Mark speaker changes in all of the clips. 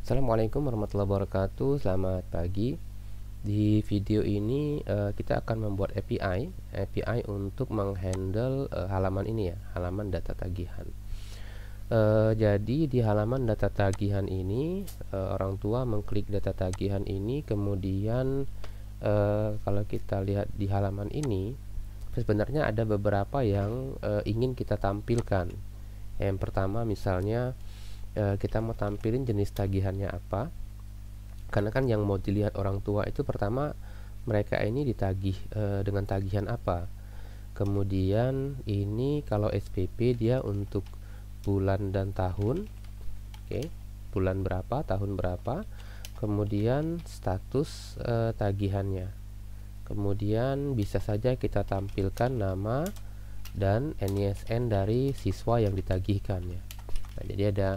Speaker 1: Assalamualaikum warahmatullahi wabarakatuh. Selamat pagi. Di video ini kita akan membuat API untuk menghandle halaman ini ya, halaman data tagihan. Jadi di halaman data tagihan ini orang tua mengklik data tagihan ini, kemudian kalau kita lihat di halaman ini sebenarnya ada beberapa yang ingin kita tampilkan. Yang pertama misalnya kita mau tampilin jenis tagihannya apa, karena kan yang mau dilihat orang tua itu pertama mereka ini ditagih dengan tagihan apa. Kemudian ini kalau SPP dia untuk bulan dan tahun, oke, bulan berapa, tahun berapa. Kemudian status tagihannya. Kemudian bisa saja kita tampilkan nama dan NISN dari siswa yang ditagihkannya. Nah, jadi ada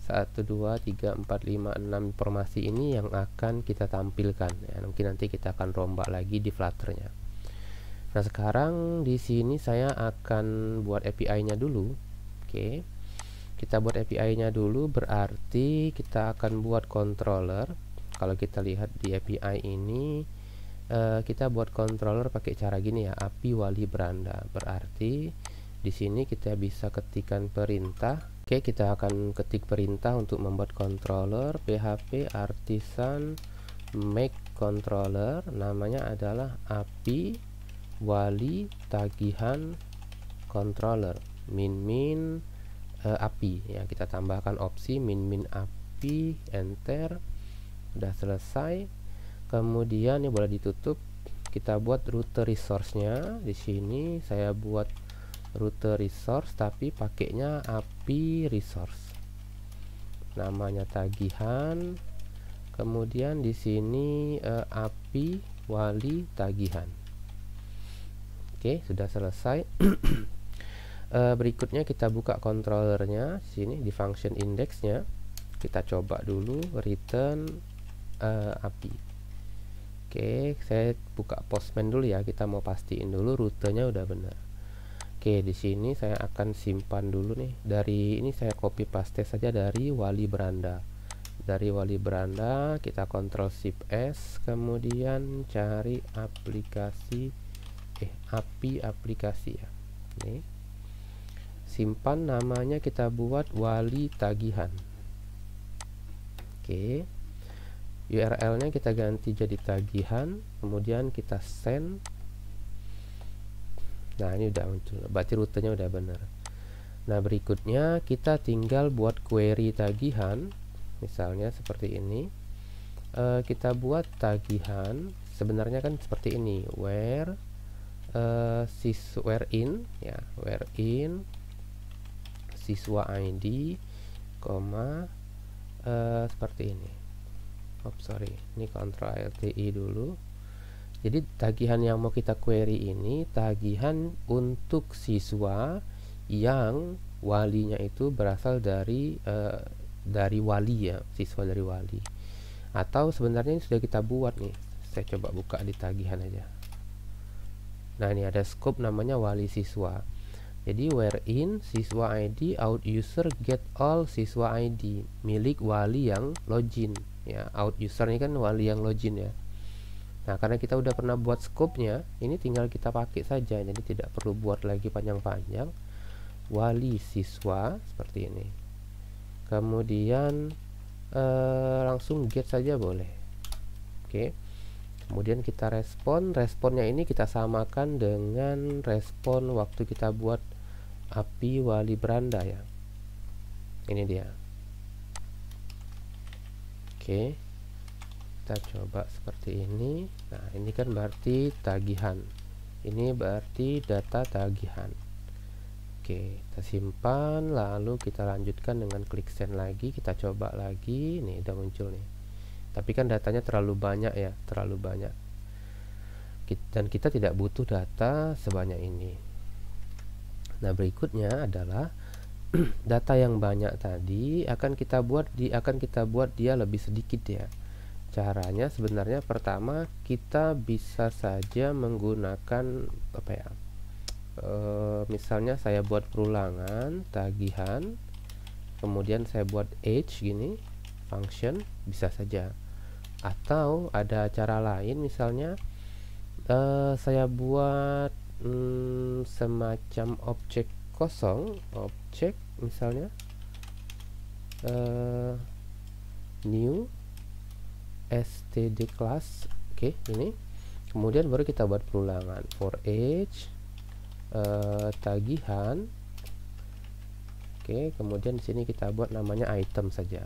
Speaker 1: 1, 2, 3, 4, 5, 6 informasi ini yang akan kita tampilkan ya. Mungkin nanti kita akan rombak lagi di Flutter-nya. Nah, sekarang di sini saya akan buat API-nya dulu. Oke. Kita buat API-nya dulu, berarti kita akan buat controller. Kalau kita lihat di API ini kita buat controller pakai cara gini ya, API wali beranda. Berarti di sini kita bisa ketikkan perintah. Oke, kita akan ketik perintah untuk membuat controller php artisan make controller, namanya adalah API wali tagihan controller min API ya. Kita tambahkan opsi min API, enter, udah selesai. Kemudian ini boleh ditutup. Kita buat rute resource-nya. Di sini saya buat rute resource tapi pakainya API resource, namanya tagihan. Kemudian di sini API wali tagihan. Oke, sudah selesai. Berikutnya kita buka controllernya. Sini di function indexnya kita coba dulu return API. Oke, saya buka postman dulu ya, kita mau pastiin dulu rutenya udah benar. Oke, di sini saya akan simpan dulu nih. Dari ini saya copy paste saja dari wali beranda. Dari wali beranda kita Ctrl Shift S, kemudian cari aplikasi API aplikasi ya. Ini. Simpan namanya, kita buat wali tagihan. Oke. URL-nya kita ganti jadi tagihan, kemudian kita send. Nah, ini udah muncul, berarti rutenya udah benar. Nah, berikutnya kita tinggal buat query tagihan, misalnya seperti ini. Kita buat tagihan, sebenarnya kan seperti ini, where in ya, where in siswa ID, seperti ini. Sorry, ini Ctrl LTI dulu. Jadi tagihan yang mau kita query ini tagihan untuk siswa yang walinya itu berasal dari wali ya, siswa dari wali. Atau sebenarnya ini sudah kita buat nih. Saya coba buka di tagihan aja. Nah, ini ada scope namanya wali siswa. Jadi wherein siswa ID out user get all siswa ID milik wali yang login ya. Out user ini kan wali yang login ya. Nah, karena kita udah pernah buat scope-nya, ini tinggal kita pakai saja, jadi tidak perlu buat lagi panjang-panjang. Wali siswa seperti ini. Kemudian langsung get saja boleh. Oke. Kemudian kita responnya ini kita samakan dengan respon waktu kita buat API wali beranda ya. Ini dia. Oke. Kita coba seperti ini. Nah, ini kan berarti tagihan. Ini berarti data tagihan. Oke, kita simpan, lalu kita lanjutkan dengan klik send lagi. Kita coba lagi. Nih, udah muncul nih. Tapi kan datanya terlalu banyak ya, terlalu banyak. Dan kita tidak butuh data sebanyak ini. Nah, berikutnya adalah data yang banyak tadi akan kita buat dia lebih sedikit ya. Caranya sebenarnya pertama kita bisa saja menggunakan apa ya, misalnya saya buat perulangan tagihan, kemudian saya buat age gini, function, bisa saja. Atau ada cara lain, misalnya saya buat semacam objek kosong, objek misalnya new std class. Oke, ini kemudian baru kita buat perulangan for each tagihan. Oke, kemudian di sini kita buat namanya item saja.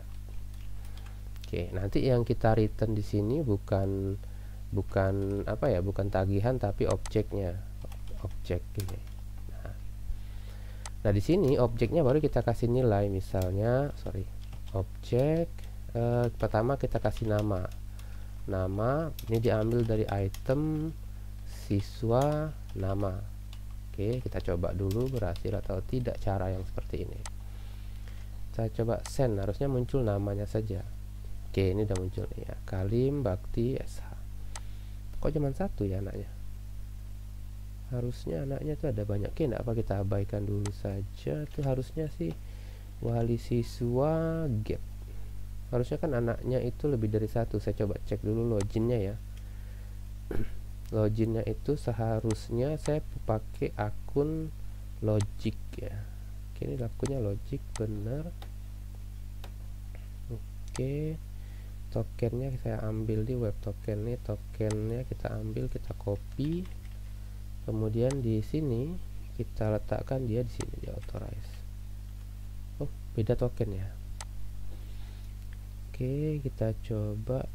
Speaker 1: Oke, nanti yang kita return di sini bukan apa ya, bukan tagihan tapi objeknya, objek ini. Nah, di sini objeknya baru kita kasih nilai, misalnya objek pertama kita kasih nama ini diambil dari item siswa nama. Oke, kita coba dulu berhasil atau tidak cara yang seperti ini. Saya coba send, harusnya muncul namanya saja. Oke, ini udah muncul ya, Kalim Bakti SH. Kok cuma satu ya anaknya? Harusnya anaknya tuh ada banyak. Oke, enggak apa, kita abaikan dulu saja. Itu harusnya sih wali siswa gap. Harusnya kan anaknya itu lebih dari satu. Saya coba cek dulu loginnya ya. Loginnya itu seharusnya saya pakai akun Logic ya. Oke, ini akunnya Logic benar. Oke, tokennya saya ambil di web token nih, tokennya kita ambil, kita copy, kemudian di sini kita letakkan dia di sini, di authorize. Oh, beda token ya. Oke, kita coba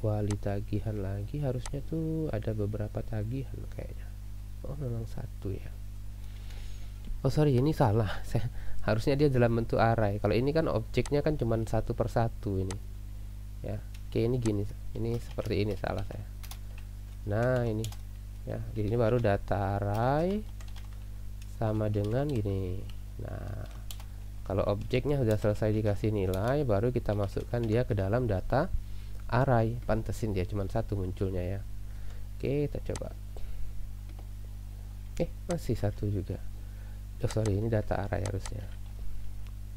Speaker 1: wali tagihan lagi, harusnya tuh ada beberapa tagihan kayaknya. Oh, memang satu ya. Oh sorry, ini salah. Saya harusnya dia dalam bentuk array. Kalau ini kan objeknya kan cuma satu per satu ini ya. Oke, ini gini, ini seperti ini, salah saya. Nah ini ya, di sini baru data array sama dengan gini. Nah, kalau objeknya sudah selesai dikasih nilai, baru kita masukkan dia ke dalam data array. Pantesin dia cuma satu munculnya ya. Oke, kita coba. Masih satu juga. Oh sorry, ini data array harusnya.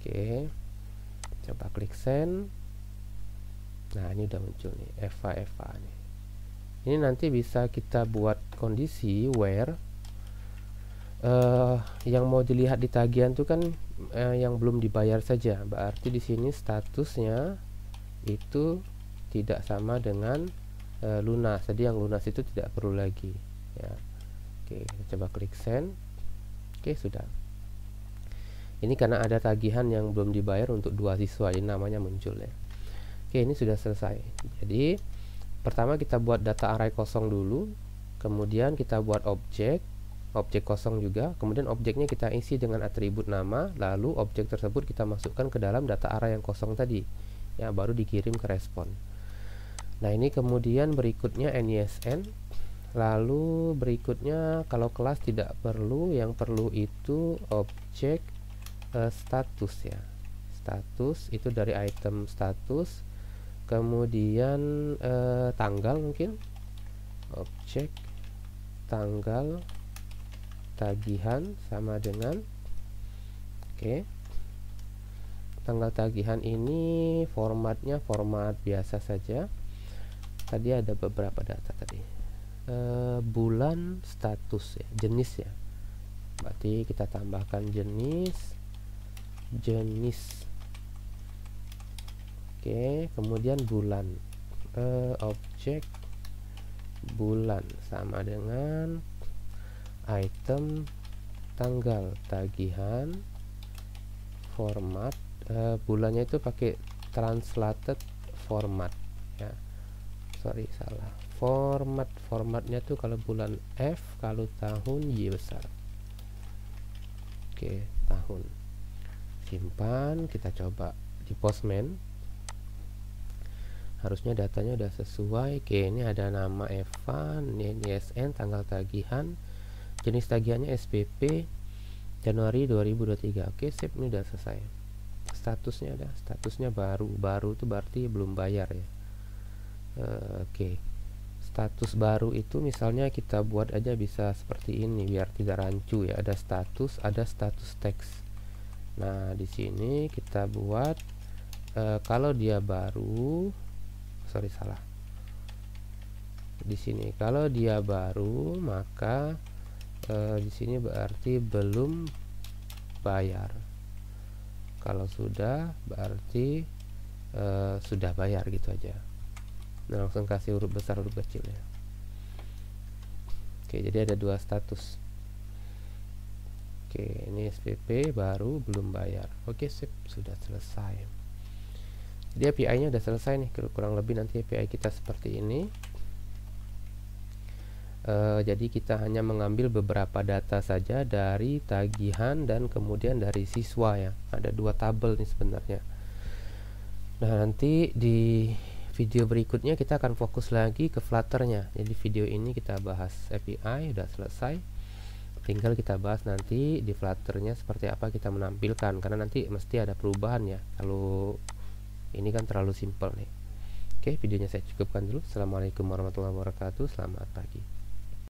Speaker 1: Oke, coba klik send. Nah, ini udah muncul nih, Eva nih. Ini nanti bisa kita buat kondisi where yang mau dilihat di tagihan itu kan yang belum dibayar saja. Berarti di sini statusnya itu tidak sama dengan lunas. Jadi yang lunas itu tidak perlu lagi ya. Oke, kita coba klik send. Oke, sudah. Ini karena ada tagihan yang belum dibayar untuk 2 siswa, ini namanya muncul ya. Oke, ini sudah selesai. Jadi pertama kita buat data array kosong dulu, kemudian kita buat objek kosong juga, kemudian objeknya kita isi dengan atribut nama, lalu objek tersebut kita masukkan ke dalam data array yang kosong tadi ya, baru dikirim ke respon. Nah, ini kemudian berikutnya NISN. Lalu berikutnya kalau kelas tidak perlu, yang perlu itu objek status ya. Status itu dari item status, kemudian tanggal, mungkin objek tanggal tagihan sama dengan tanggal tagihan ini formatnya format biasa saja. Tadi ada beberapa data tadi. Bulan status ya, jenis ya, berarti kita tambahkan jenis. Oke, kemudian bulan, objek bulan sama dengan item tanggal tagihan, format bulannya itu pakai translated format ya. Sorry, salah. Formatnya tuh kalau bulan F, kalau tahun Y besar. Oke, tahun. Simpan, kita coba di Postman. Harusnya datanya udah sesuai. Oke, ini ada nama Evan, NISN, tanggal tagihan, jenis tagihannya SPP, Januari 2023. Oke, sip, ini udah selesai. Statusnya ada, statusnya baru itu berarti belum bayar ya. Oke, status baru itu misalnya kita buat aja bisa seperti ini biar tidak rancu ya. Ada status teks. Nah, di sini kita buat Kalau dia baru, sorry salah. Di sini kalau dia baru, maka di sini berarti belum bayar. Kalau sudah, berarti sudah bayar, gitu aja. Nah, langsung kasih huruf besar huruf kecil ya. Oke, jadi ada dua status. Oke, ini SPP baru belum bayar. Oke, sip, sudah selesai. Jadi API-nya udah selesai nih, kurang lebih nanti API kita seperti ini. Jadi kita hanya mengambil beberapa data saja dari tagihan dan kemudian dari siswa ya. Ada dua tabel nih sebenarnya. Nah, nanti di video berikutnya kita akan fokus lagi ke Flutter-nya. Jadi video ini kita bahas API udah selesai. Tinggal kita bahas nanti di Flutter-nya seperti apa kita menampilkan, karena nanti mesti ada perubahan ya. Kalau ini kan terlalu simpel nih. Oke, videonya saya cukupkan dulu. Assalamualaikum warahmatullahi wabarakatuh. Selamat pagi.